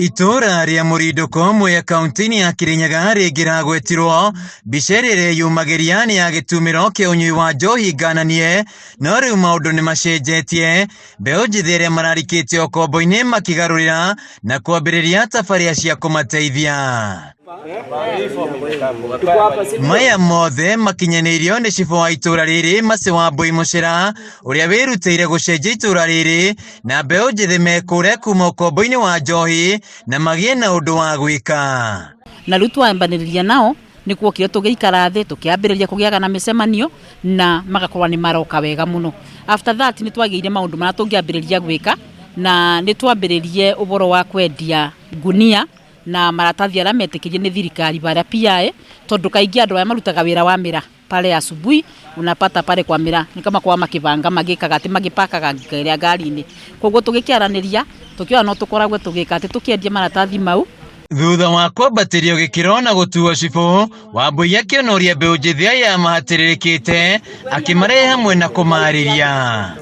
Itura ria Murinduko mwe kaunti ya Kirinyaga rigiragwetirwo bicerere yumagiriani ya gitumiro kia unyui wa njohi ngananie no riu maundu ni macenjetie mbeu njithi iria mararikite okombo-ini makigarurira na kwambiriria tafaria cia kumateithia. Maya mothe makinyanirio ni cibo wa itura riri Mase Wambui Mucera uria wirutire gucenjia itura riri na mbeu njithi mekure kuma okombo-ini wa njohi na magie na undu wa gwika. Na riu twambaniriria nao ni kuokire tugiikara thi tukiambiriria kugiaga na micemanio na magakorwa ni maroka wega muno. After that ni twagiire maundu mara tungiambiriria gwika na ni twambiririe uboro wa kwendia gunia na maratathi aria metikirie ni thirikari baria PIA tondu kaingi andu aya marutaga wira wa mira pale asubuhi unapata pale kwa mira ni kama kwa makibanga magikaga ati magipakaga ngiria ngari-ini koguo tugikiaraniria tukiona no tukoragwe tugika ati tukiendia maratathi mau. Thutha wa kwambatirio gikiro na gutuo cibo Wambui akionoria mbeu njithi ya mahatiririkite akimarehe hamwe na kumariria.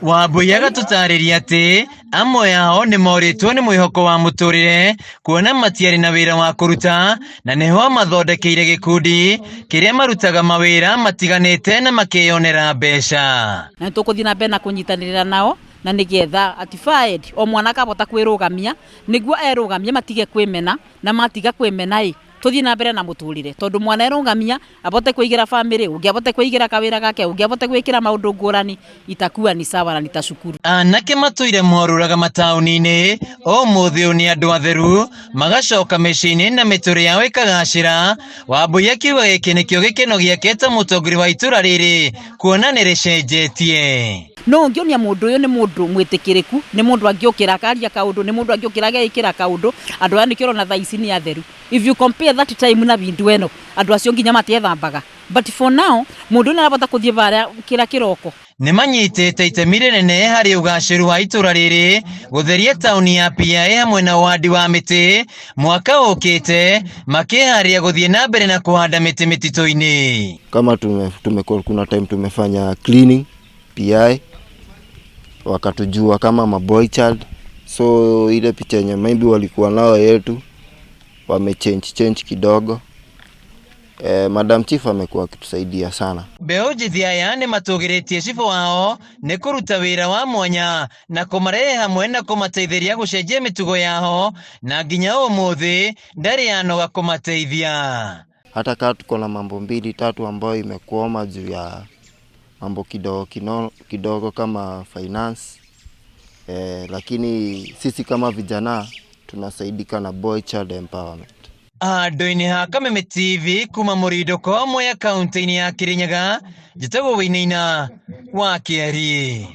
Wambui agatutariria ati amwe ao ni moritwo ni mwihoko wa muturire kuona matiari na wira wa kuruta na niho mathondekeire gikundi kiria marutaga mawira matiganite na makionera mbeca. Na tukuthii na mbere na kunyitanirira nao na nigetha atified o mwana akabota kwirugamia niguo erugamia matige kwimena na matiga kwimena tuthii na mbere na muturire tondu mwana erugamia abote kuigira family ungi abote kuigira kawira gake ungi abote gwikira maundu ngurani itakuwa ni sawa na nitashukuru. Anake matuire moruraga matauni-ini o muthio ni andu atheru magacoka micini na mituri yao ikagacira. Wambui akiuga giki nikio gikeno giake ta mutongori wa itura riri kuona ni ricenjetie. No ngionia mundu uyu ni mundu mwitikiriku ni mundu angiukira akaria kaundu ni mundu angiukira agikira kaundu andu aya nikiro na thaici ni atheru. If you compare that time na bindu eno andu acio nginya matiethambaga but for now mundu ni arabota kuthie baria kira kiroko. Ni manyitite itemi rinene hari ugaciru wa itura riri gutheria tauni ya PIA hamwe na wadi wa miti mwaka ukite makiharia guthie na mbere na kuhanda miti mitito-ini. Kama kuna time tumefanya cleaning PIA wakatujua kama maboy child, so ile picha yenye maybe walikuwa nao yetu wamechange kidogo. Madam Chief amekuwa akitusaidia sana. Mbeu njithi aya ni matugiritie cibo wao ni kuruta wira wa mwanya na kumarehe hamwe na kumateithiria gucenjia mitugo yao na nginya umuthi ndari yanoga kumateithia. Hata kama tuko na mambo 2-3 ambayo imekuoma juu ya mambo kidogo kama finance, lakini sisi kama vijana tunasaidika na boy child empowerment. Andu-ini ha Kameme TV kuma Murinduko mwe kaunti-ini ya Kirinyaga njitagwo Wainaina wa Kiari.